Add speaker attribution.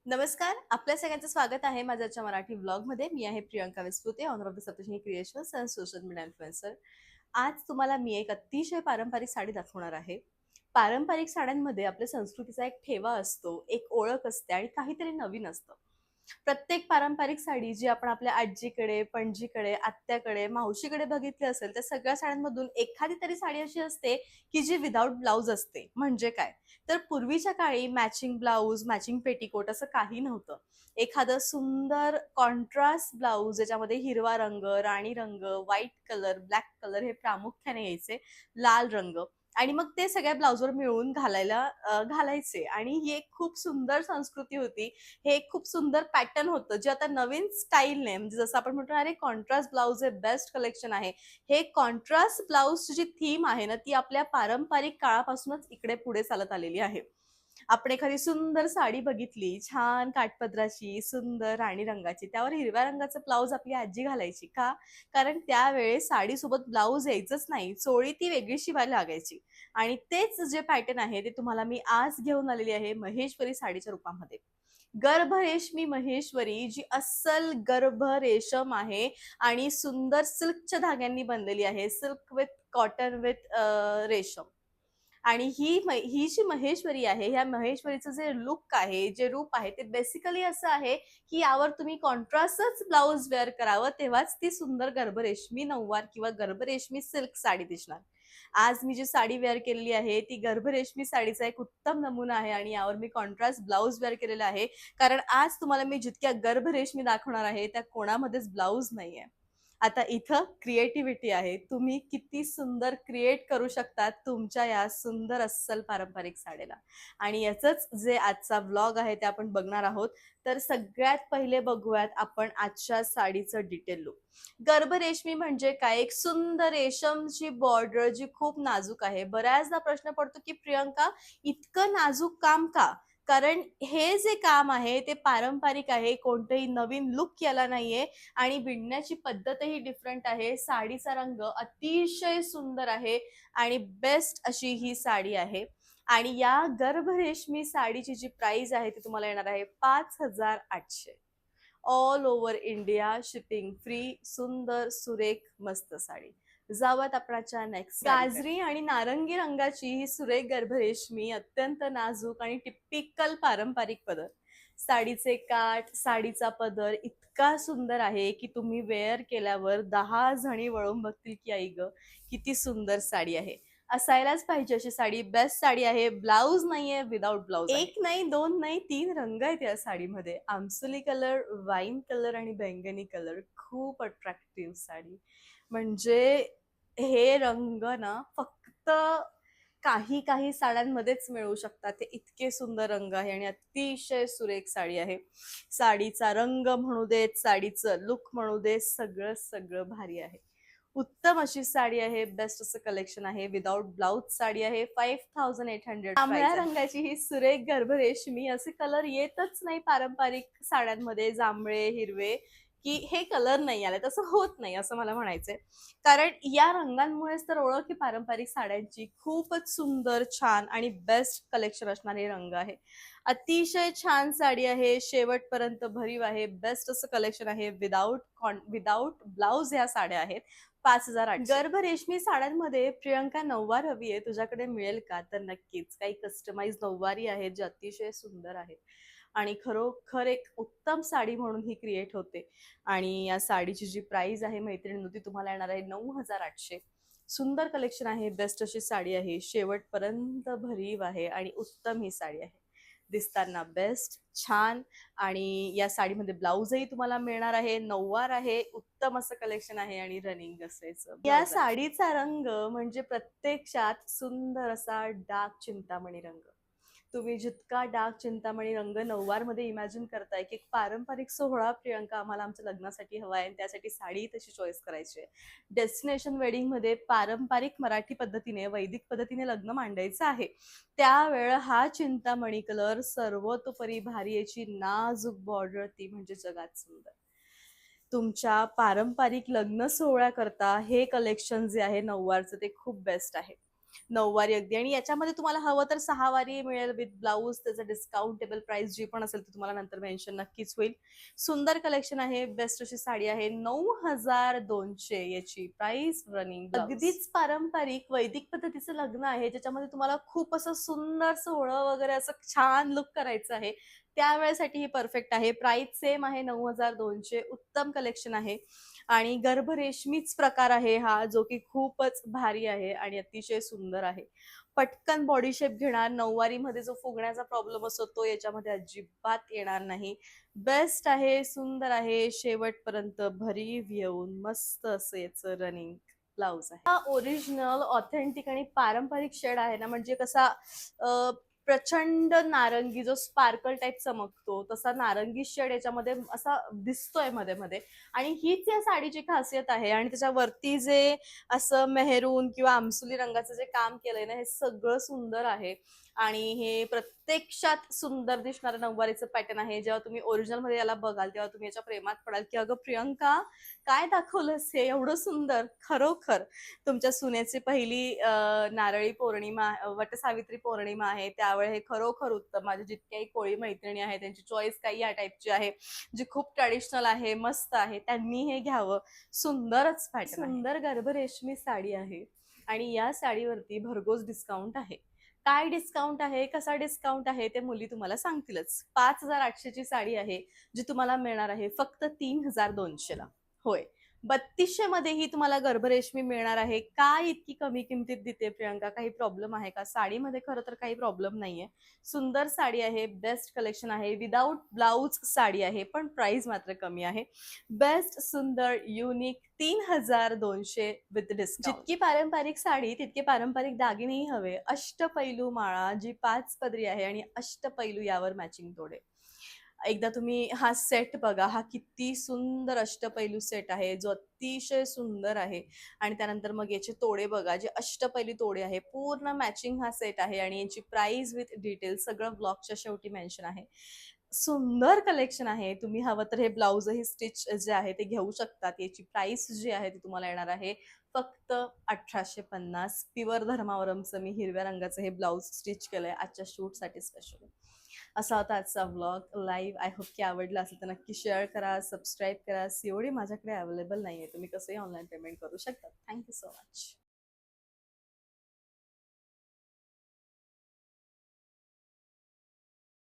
Speaker 1: नमस्कार, आपल्या सगळ्यांचं स्वागत आहे माझ्या मराठी व्लॉगमध्ये. मी आहे Priyanka Vistute, owner of the Saptashrungi creations and social media influencer. आज तुम्हाला मी एक अतिशय पारंपरिक साडी दाखवणार आहे. पारंपरिक साड्यांमध्ये आपल्या संस्कृतीचा एक ठेवा असतो, एक ओळख असते आणि काहीतरी नवीन असतं. प्रत्येक पारंपरिक साडी जी आपण आपल्या आजीकडे, पणजीकडे, आत्याकडे, मावशीकडे बघितली असेल, त्या सगळ्या साड्यांमधून एखादी तरी साडी अशी असते, की जी विदाऊट ब्लाउज असते. म्हणजे काय? तर पूर्वीच्या काळी मॅचिंग ब्लाउज, मॅचिंग पेटिकोट असं काही नव्हतं. एखादं सुंदर कॉन्ट्रास्ट ब्लाउज ज्याच्यामध्ये हिरवा रंग, राणी रंग, व्हाईट कलर, ब्लॅक कलर हे प्रामुख्याने यायचे, लाल रंग आणि मग ते सगळ्या ब्लाउजवर मिळवून घालायचे आणि ही एक खूप सुंदर संस्कृती होती. हे एक खूप सुंदर पॅटर्न होतं, जे आता नवीन स्टाईलने म्हणजे जसं आपण म्हणतो अरे कॉन्ट्रास्ट ब्लाउज हे बेस्ट कलेक्शन आहे. हे कॉन्ट्रास्ट ब्लाउजची जी थीम आहे ना, ती आपल्या पारंपरिक काळापासूनच इकडे पुढे चालत आलेली आहे. आपण एखादी सुंदर साडी बघितली, छान काठपदराची, सुंदर राणी रंगाची, त्यावर हिरव्या रंगाचं ब्लाउज आपली आजी घालायची. का? कारण त्यावेळेस साडीसोबत ब्लाउज यायचंच नाही. चोळी ती वेगळी शिवायला लागायची. आणि तेच जे पॅटर्न आहे, ते तुम्हाला मी आज घेऊन आलेली आहे महेश्वरी साडीच्या रूपामध्ये. गर्भ रेशमी महेश्वरी जी अस्सल गर्भ रेशम आहे आणि सुंदर सिल्कच्या धाग्यांनी बनलेली आहे. सिल्क विथ कॉटन विथ रेशम. आणि ही जी महेश्वरी आहे, ह्या महेश्वरीचं जे लुक आहे, जे रूप आहे, ते बेसिकली असं आहे, की यावर तुम्ही कॉन्ट्रास्टच ब्लाउज वेअर करावं, तेव्हाच ती सुंदर गर्भरेशमी नऊवार किंवा गर्भरेशमी सिल्क साडी दिसणार. आज मी जी साडी वेअर केलेली आहे, ती गर्भरेशमी साडीचा एक उत्तम नमुना आहे आणि यावर मी कॉन्ट्रास्ट ब्लाउज वेअर केलेला आहे. कारण आज तुम्हाला मी जितक्या गर्भरेशमी दाखवणार आहे, त्या कोणामध्येच ब्लाउज नाहीये. आता इथं क्रिएटिव्हिटी आहे. तुम्ही किती सुंदर क्रिएट करू शकता तुमच्या या सुंदर अस्सल पारंपरिक साडीला. आणि याचंच जे आजचा व्लॉग आहे ते आपण बघणार आहोत. तर सगळ्यात पहिले बघूयात आपण आजच्या साडीचं डिटेल लुक. गर्भरेशमी म्हणजे काय? एक सुंदर रेशमची बॉर्डर जी खूप नाजूक आहे. बऱ्याचदा प्रश्न पडतो की प्रियंका इतकं नाजूक काम का? कारण हे जे काम आहे ते पारंपरिक आहे. कोणतंही नवीन लुक याला नाहीये आणि विणण्याची पद्धतही डिफरंट आहे. साडीचा रंग अतिशय सुंदर आहे आणि बेस्ट अशी ही साडी आहे. आणि या गर्भरेशमी साडीची जी प्राइस आहे ती तुम्हाला येणार आहे 5,800. All over India shipping free. सुंदर, सुरेख, मस्त साडी. जाऊयात आपणाच्या नेक्स्ट गाजरी आणि नारंगी रंगाची ही सुरेख गर्भरेशमी अत्यंत नाजूक आणि टिपिकल पारंपरिक पदर. साडीचे काठ, साडीचा पदर इतका सुंदर आहे की तुम्ही वेअर केल्यावर 10 जणी वळून बघतील की आई ग किती सुंदर साडी आहे. असायलाच पाहिजे अशी साडी. बेस्ट साडी आहे. ब्लाऊज नाहीये, विदाऊट ब्लाऊज आहे. एक नाही, दोन नाही, 3 रंग आहेत या साडीमध्ये. आमसुली कलर, वाईन कलर आणि बैंगनी कलर. खूप अट्रॅक्टिव्ह साडी. म्हणजे हे रंग ना फक्त काही काही साड्यांमध्येच मिळू शकतात. ते इतके सुंदर रंग आहे आणि अतिशय सुरेख साडी आहे. साडीचा रंग म्हणू देत, साडीचं लुक म्हणू देत, सगळं सगळं भारी आहे. उत्तम अशी साडी आहे. बेस्ट असं कलेक्शन आहे. विदाऊट ब्लाउज साडी आहे. 5,800 जांभळ्या रंगाची ही सुरेख गर्भरेशमी असे कलर येतच नाही पारंपरिक साड्यांमध्ये. जांभळे, हिरवे की हे कलर नाही आले. तसं होत नाही असं मला म्हणायचंय. कारण या रंगांमुळेच तर ओळख ही पारंपरिक साड्यांची. खूपच सुंदर, छान आणि बेस्ट कलेक्शन असणारे रंग आहे. अतिशय छान साडी आहे. शेवटपर्यंत भरीव आहे. बेस्ट असं कलेक्शन आहे. विदाऊट ब्लाउज ह्या साड्या आहेत. 5,800. गर्भ रेशमी साड्यांमध्ये प्रियंका नऊवार हवी आहे, तुझ्याकडे मिळेल का? तर नक्कीच. काही कस्टमाइज नऊवारी आहेत जे अतिशय सुंदर आहेत आणि खरोखर एक उत्तम साडी म्हणून ही क्रिएट होते. आणि या साडीची जी प्राइस आहे मैत्रिणींनो ती तुम्हाला येणार आहे 9,800. सुंदर कलेक्शन आहे. बेस्ट अशी साडी आहे. शेवटपर्यंत भरीव आहे आणि उत्तम ही साडी आहे. दिसताना बेस्ट, छान आणि या साडीमध्ये ब्लाऊजही तुम्हाला मिळणार आहे. नऊवार आहे. उत्तम असं कलेक्शन आहे आणि रनिंग असायचं. या साडीचा रंग म्हणजे प्रत्यक्षात सुंदर असा डार्क चिंतामणी रंग. तुम्ही जितका डार्क चिंतामणी रंग नऊवारमध्ये इमॅजिन करताय की एक पारंपरिक सोहळा प्रियंका आम्हाला आमच्या लग्नासाठी हवा आहे आणि त्यासाठी साडी तशी चॉईस करायची आहे. डेस्टिनेशन वेडिंगमध्ये पारंपरिक मराठी पद्धतीने, वैदिक पद्धतीने लग्न मांडायचं आहे. त्यावेळेला हा चिंतामणी कलर सर्वतोपरी भारी याची नाजूक बॉर्डर ती म्हणजे जगात सुंदर. तुमच्या पारंपरिक लग्न सोहळ्याकरता हे कलेक्शन जे आहे नऊवारचं ते खूप बेस्ट आहे. 9वारी अगदी, आणि याच्यामध्ये तुम्हाला हवं तर 6वारी मिळेल विथ ब्लाऊज. त्याचं डिस्काउंटेबल प्राइस जी पण असेल ती तुम्हाला नंतर मेन्शन नक्कीच होईल. सुंदर कलेक्शन आहे, बेस्ट अशी साडी आहे. 9,200 याची प्राइस रनिंग. अगदीच पारंपरिक वैदिक पद्धतीचं लग्न आहे, ज्याच्यामध्ये तुम्हाला खूप असं सुंदर सोहळं वगैरे असं छान लुक करायचं आहे, त्यावेळेसाठी ही परफेक्ट आहे. प्राइस सेम आहे 9,200. उत्तम कलेक्शन आहे आणि गर्भ रेशमीच प्रकार आहे हा, जो की खूपच भारी आहे आणि अतिशय सुंदर आहे. पटकन बॉडी शेप घेणार. 9वारी मध्ये जो फुगण्याचा प्रॉब्लेम असतो तो याच्यामध्ये अजिबात येणार नाही. बेस्ट आहे, सुंदर आहे, शेवटपर्यंत भरीव येऊन मस्त असं याचं रनिंग ब्लाउज आहे. हा ओरिजिनल ऑथेंटिक आणि पारंपरिक शेड आहे ना, म्हणजे कसा प्रचंड नारंगी जो स्पार्कल टाइप चमकतो तसा नारंगी शेड याच्यामध्ये असा दिसतोय मध्ये मध्ये, आणि हीच या साडीची खासियत आहे. आणि त्याच्यावरती जे असं मेहरून किंवा आमसुली रंगाचं जे काम केलंय ना, हे सगळं सुंदर आहे आणि हे प्रत्यक्षात सुंदर दिसणारं नऊवारीचं पॅटर्न आहे. जेव्हा तुम्ही ओरिजिनल मध्ये याला बघाल तेव्हा तुम्ही याच्या प्रेमात पडाल की अगं प्रियंका, काय दाखवलंस हे एवढं सुंदर. खरोखर तुमच्या सुनेची पहिली नारळी पौर्णिमा, वटसावित्री पौर्णिमा आहे, त्यावेळी हे खरोखर उत्तम. माझ्या जितक्याही कोळी मैत्रिणी आहेत त्यांची चॉईस काही या टाईपची आहे, जी खूप ट्रॅडिशनल आहे, मस्त आहे, त्यांनी हे घ्यावं. सुंदरच पॅटर्न, सुंदर गर्भरेशमी साडी आहे आणि या साडीवरती भरघोस डिस्काउंट आहे. काय डिस्काउंट आहे, कसा डिस्काउंट आहे ते मुली तुम्हाला सांगतीलच. 5,800 ची साडी आहे, जी तुम्हाला मिळणार आहे फक्त 3,200 ला. होय, 3200 मध्येही तुम्हाला गर्भरेशमी मिळणार आहे. काय इतकी कमी किमतीत देते प्रियंका, काही प्रॉब्लेम आहे का? साडीमध्ये खरं तर काही प्रॉब्लेम नाहीये. सुंदर साडी आहे, बेस्ट कलेक्शन आहे, विदाउट ब्लाउज साडी आहे, पण प्राइस मात्र कमी आहे. बेस्ट, सुंदर, युनिक 3,200 विथ डिस्काउंट. जितकी पारंपरिक साडी तितके पारंपरिक दागिनेही हवे. अष्टपैलू माळा जी 5 पदरी आहे आणि अष्टपैलू यावर मॅचिंग तोडे. एकदा तुम्ही हा सेट बघा, हा किती सुंदर अष्टपैलू सेट आहे, जो अतिशय सुंदर आहे. आणि त्यानंतर मग याचे तोडे बघा, जे अष्टपैलू तोडे आहे, पूर्ण मॅचिंग हा सेट आहे आणि यांची प्राइस विथ डिटेल सगळं ब्लॉगच्या शेवटी मेन्शन आहे. सुंदर कलेक्शन आहे. तुम्ही हवं तर हे ब्लाउजही स्टिच जे आहे ते घेऊ शकतात. याची प्राइस जी आहे ती तुम्हाला येणार आहे फक्त 1850. प्युअर धर्मावरमचं मी हिरव्या रंगाचं हे ब्लाउज स्टिच केलंय आजच्या शूटसाठी स्पेशली. असा होता आजचा व्लॉग लाईव्ह. आय होप की आवडला असेल तर नक्की शेअर करा, सबस्क्राईब करा. सीओडी माझ्याकडे अवेलेबल नाहीये, तुम्ही कसंही ऑनलाईन पेमेंट करू शकता. Thank you so much.